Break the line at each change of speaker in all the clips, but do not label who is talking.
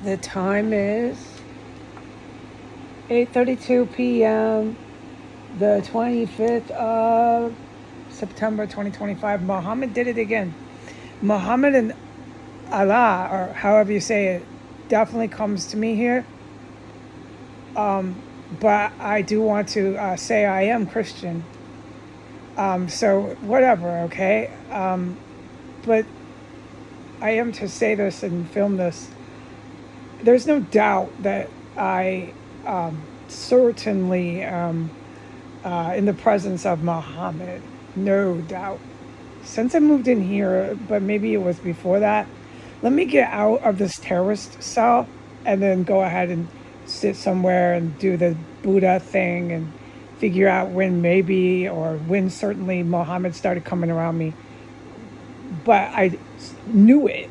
The time is 8:32 p.m. the 25th of September 2025. Muhammad did it again. Muhammad and Allah, or however you say it, definitely comes to me here. But I do want to say I am Christian. So whatever, okay? But I am to say this and film this. There's no doubt that I certainly in the presence of Muhammad. No doubt. Since I moved in here, but maybe it was before that, let me get out of this terrorist cell and then go ahead and sit somewhere and do the Buddha thing and figure out when maybe or when certainly Muhammad started coming around me. But I knew it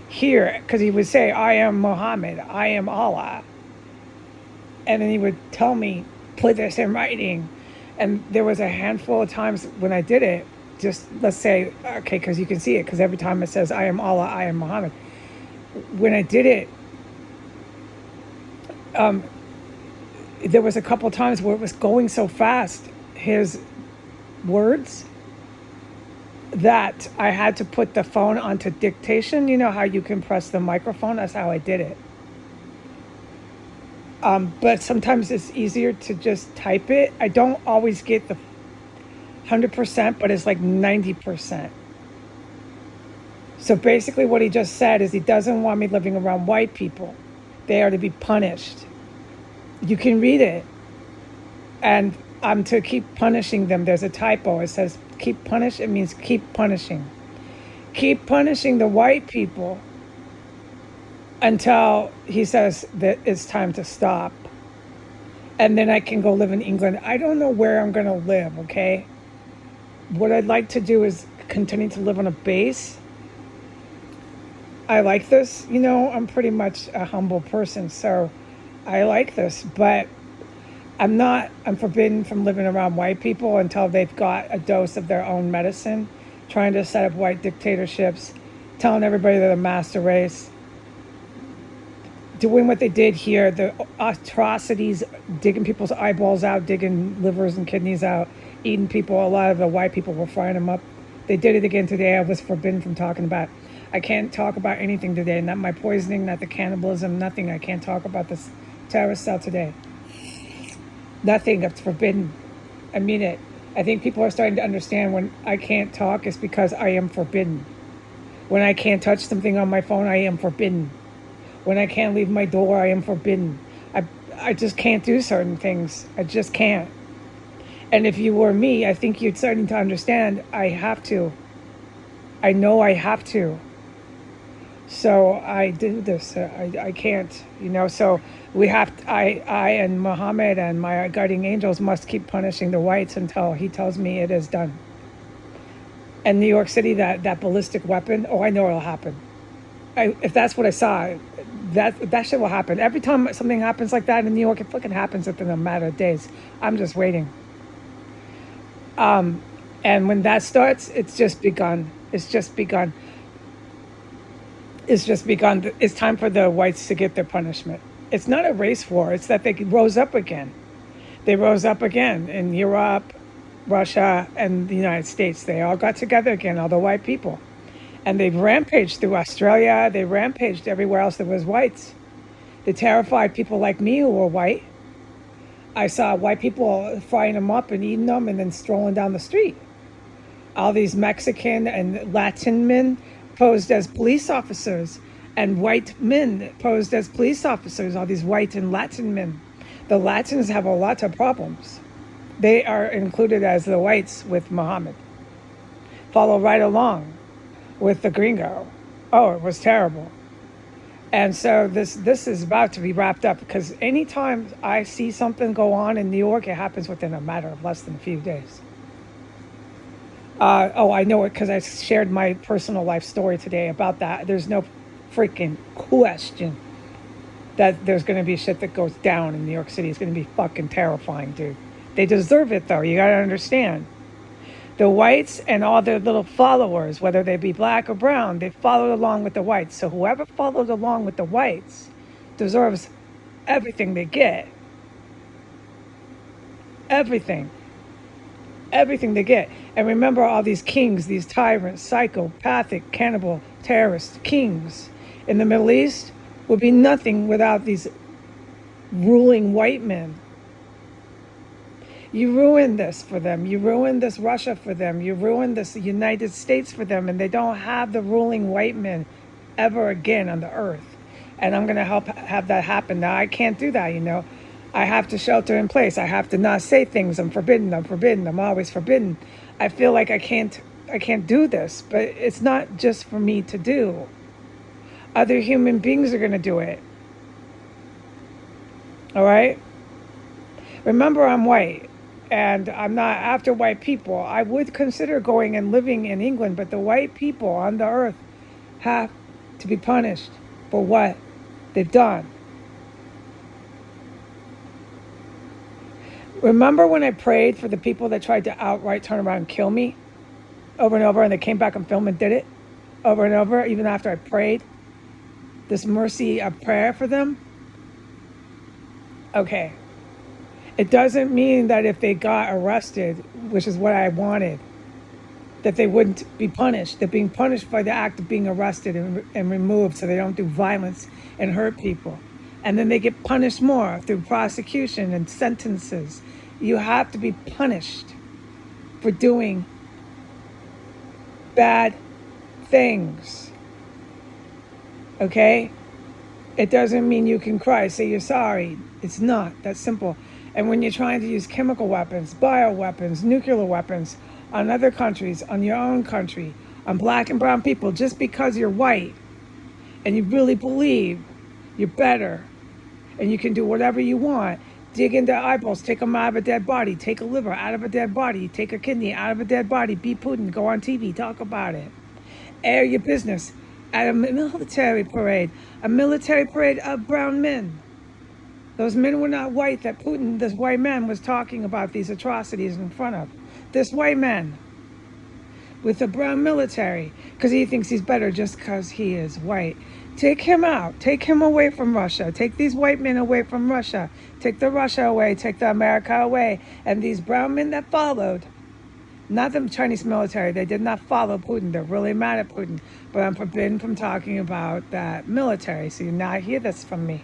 here because he would say, I am Muhammad, I am Allah. And then he would tell me, put this in writing. And there was a handful of times when I did it, just let's say, okay, because you can see it, because every time it says, I am Allah, I am Muhammad. When I did it, there was a couple of times where it was going so fast, his words, that I had to put the phone onto dictation. You know how you can press the microphone? That's how I did it. But sometimes it's easier to just type it. I don't always get the 100%, but it's like 90%. So basically what he just said is he doesn't want me living around white people. They are to be punished. You can read it. And I'm to keep punishing them. There's a typo. It says keep punish. It means keep punishing. Keep punishing the white people until he says that it's time to stop. And then I can go live in England. I don't know where I'm going to live, okay? What I'd like to do is continue to live on a base. I like this. You know, I'm pretty much a humble person, so I like this. But I'm forbidden from living around white people until they've got a dose of their own medicine, trying to set up white dictatorships, telling everybody they're the master race, doing what they did here, the atrocities, digging people's eyeballs out, digging livers and kidneys out, eating people. A lot of the white people were frying them up. They did it again today. I was forbidden from talking about. I can't talk about anything today, not my poisoning, not the cannibalism, nothing. I can't talk about this terrorist cell today. Nothing. That's forbidden. I mean it. I think people are starting to understand when I can't talk, it's because I am forbidden. When I can't touch something on my phone, I am forbidden. When I can't leave my door, I am forbidden. I just can't do certain things. I just can't. And if you were me, I think you're starting to understand I have to. I know I have to. So I do this. I can't, you know. So we have to, I and Muhammad and my guardian angels must keep punishing the whites until he tells me it is done. And New York City, that ballistic weapon, oh, I know it'll happen. If that's what I saw, that shit will happen. Every time something happens like that in New York, it fucking happens within a matter of days. I'm just waiting. And when that starts, it's just begun. It's just begun. It's just begun. It's time for the whites to get their punishment. It's not a race war. It's that they rose up again. They rose up again in Europe, Russia, and the United States. They all got together again, all the white people. And they've rampaged through Australia. They rampaged everywhere else there was whites. They terrified people like me who were white. I saw white people frying them up and eating them and then strolling down the street. All these Mexican and Latin men posed as police officers, and white men posed as police officers, all these white and Latin men. The Latins have a lot of problems. They are included as the whites with Muhammad. Follow right along with the gringo. Oh, it was terrible. And so this is about to be wrapped up, because anytime I see something go on in New York, it happens within a matter of less than a few days. I know it because I shared my personal life story today about that. There's no freaking question that there's going to be shit that goes down in New York City. It's going to be fucking terrifying, dude. They deserve it, though. You got to understand. The whites and all their little followers, whether they be black or brown, they followed along with the whites. So whoever followed along with the whites deserves everything they get. Everything. Everything they get. And remember all these kings, these tyrants, psychopathic, cannibal, terrorist kings in the Middle East would be nothing without these ruling white men. You ruined this for them. You ruined this Russia for them. You ruined this United States for them. And they don't have the ruling white men ever again on the earth. And I'm going to help have that happen. Now, I can't do that, you know. I have to shelter in place. I have to not say things. I'm forbidden. I'm forbidden. I'm always forbidden. I feel like I can't do this. But it's not just for me to do. Other human beings are going to do it. All right? Remember, I'm white. And I'm not after white people. I would consider going and living in England, but the white people on the earth have to be punished for what they've done. Remember when I prayed for the people that tried to outright turn around and kill me over and over, and they came back and filmed and did it over and over, even after I prayed this mercy of prayer for them? Okay. It doesn't mean that if they got arrested, which is what I wanted, that they wouldn't be punished. They're being punished by the act of being arrested and removed so they don't do violence and hurt people. And then they get punished more through prosecution and sentences. You have to be punished for doing bad things. Okay? It doesn't mean you can cry, say you're sorry. It's not that simple. And when you're trying to use chemical weapons, bioweapons, nuclear weapons on other countries, on your own country, on black and brown people, just because you're white and you really believe you're better and you can do whatever you want, dig into eyeballs, take them out of a dead body, take a liver out of a dead body, take a kidney out of a dead body, be Putin, go on TV, talk about it. Air your business at a military parade of brown men. Those men were not white that Putin, this white man, was talking about these atrocities in front of. This white man with the brown military, because he thinks he's better just because he is white. Take him out. Take him away from Russia. Take these white men away from Russia. Take the Russia away. Take the America away. And these brown men that followed, not the Chinese military, they did not follow Putin. They're really mad at Putin. But I'm forbidden from talking about that military, so you not hear this from me.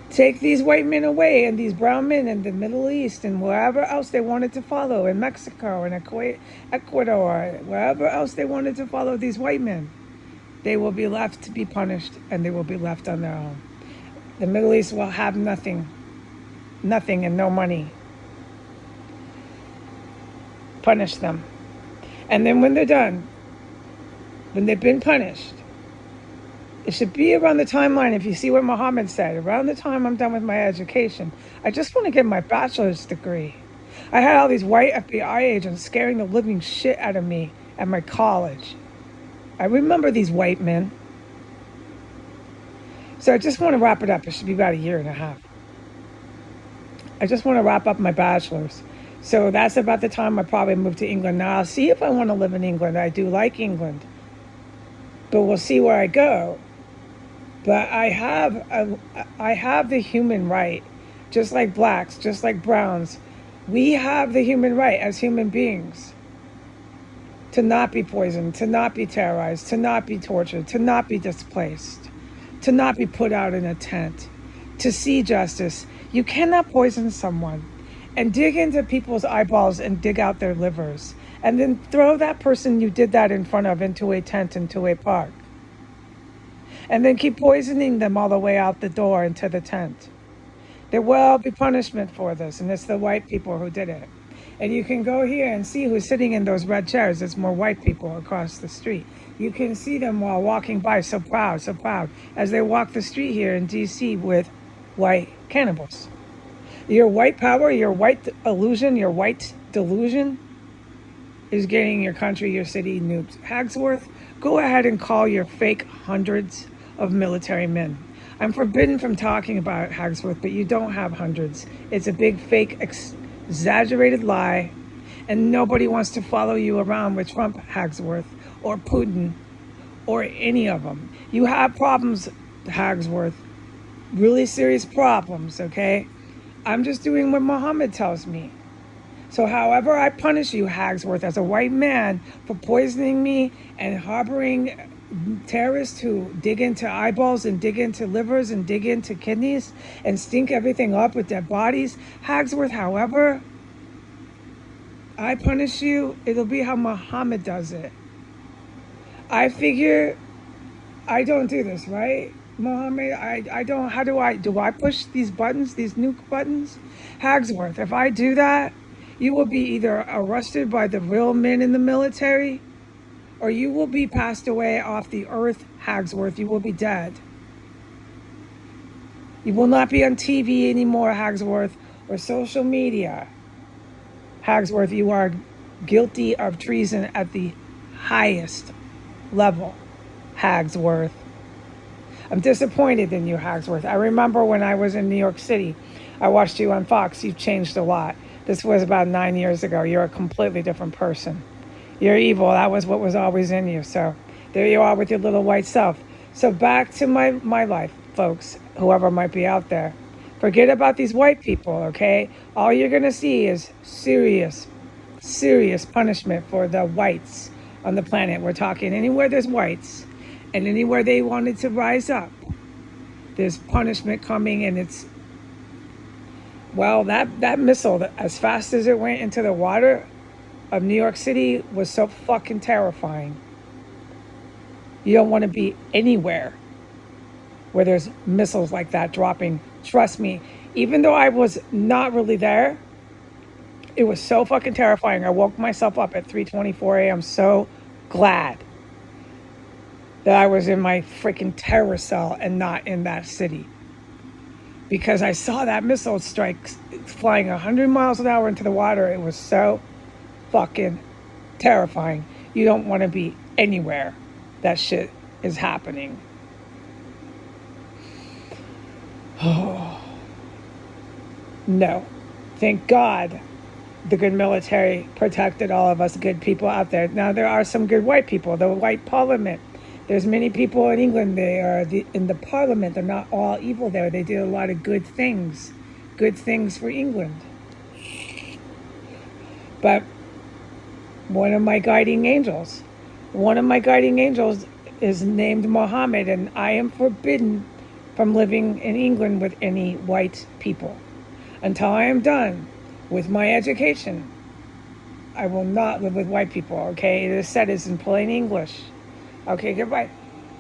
Take these white men away and these brown men in the Middle East and wherever else they wanted to follow, in Mexico and Ecuador, wherever else they wanted to follow these white men. They will be left to be punished and they will be left on their own. The Middle East will have nothing and no money. Punish them. And then when they're done, when they've been punished, it should be around the timeline, if you see what Muhammad said, around the time I'm done with my education. I just want to get my bachelor's degree. I had all these white FBI agents scaring the living shit out of me at my college. I remember these white men. So I just want to wrap it up. It should be about a year and a half. I just want to wrap up my bachelor's. So that's about the time I probably move to England. Now I'll see if I want to live in England. I do like England. But we'll see where I go. But I have the human right, just like blacks, just like browns. We have the human right as human beings to not be poisoned, to not be terrorized, to not be tortured, to not be displaced, to not be put out in a tent, to see justice. You cannot poison someone and dig into people's eyeballs and dig out their livers and then throw that person you did that in front of into a tent, into a park. And then keep poisoning them all the way out the door into the tent. There will be punishment for this, and it's the white people who did it. And you can go here and see who's sitting in those red chairs. It's more white people across the street. You can see them while walking by, so proud, as they walk the street here in D.C. with white cannibals. Your white power, your white illusion, your white delusion is getting your country, your city nuked. Hagsworth, go ahead and call your fake hundreds of military men. I'm forbidden from talking about Hagsworth, but you don't have hundreds. It's a big fake exaggerated lie, And nobody wants to follow you around with Trump, Hagsworth, or Putin, or any of them. You have problems, Hagsworth, really serious problems, okay? I'm just doing what Muhammad tells me. So, however, I punish you, Hagsworth, as a white man for poisoning me and harboring terrorists who dig into eyeballs and dig into livers and dig into kidneys and stink everything up with their bodies, Hagsworth, however I punish you, it'll be how Muhammad does it. I figure I don't do this, right? Mohammed, I don't, how do I push these buttons, these nuke buttons? Hagsworth, if I do that, you will be either arrested by the real men in the military or you will be passed away off the earth, Hagsworth. You will be dead. You will not be on TV anymore, Hagsworth, or social media. Hagsworth, you are guilty of treason at the highest level, Hagsworth. I'm disappointed in you, Hagsworth. I remember when I was in New York City, I watched you on Fox. You've changed a lot. This was about 9 years ago. You're a completely different person. You're evil. That was what was always in you. So there you are with your little white self. So back to my life, folks, whoever might be out there. Forget about these white people, okay? All you're going to see is serious punishment for the whites on the planet. We're talking anywhere there's whites and anywhere they wanted to rise up. There's punishment coming, and it's, well, that missile, as fast as it went into the water of New York City, was so fucking terrifying. You don't want to be anywhere where there's missiles like that dropping. Trust me, even though I was not really there, it was so fucking terrifying. I woke myself up at 3:24 a.m. so glad that I was in my freaking terror cell and not in that city. Because I saw that missile strike flying 100 miles an hour into the water. It was so fucking terrifying. You don't want to be anywhere that shit is happening. Oh, no. Thank God the good military protected all of us good people out there. Now, there are some good white people, the white parliament. There's many people in England, they are in the parliament. They're not all evil there. They did a lot of good things for England. But one of my guiding angels is named Muhammad, and I am forbidden from living in England with any white people. Until I am done with my education, I will not live with white people, okay? It is said, it's in plain English. Okay, goodbye.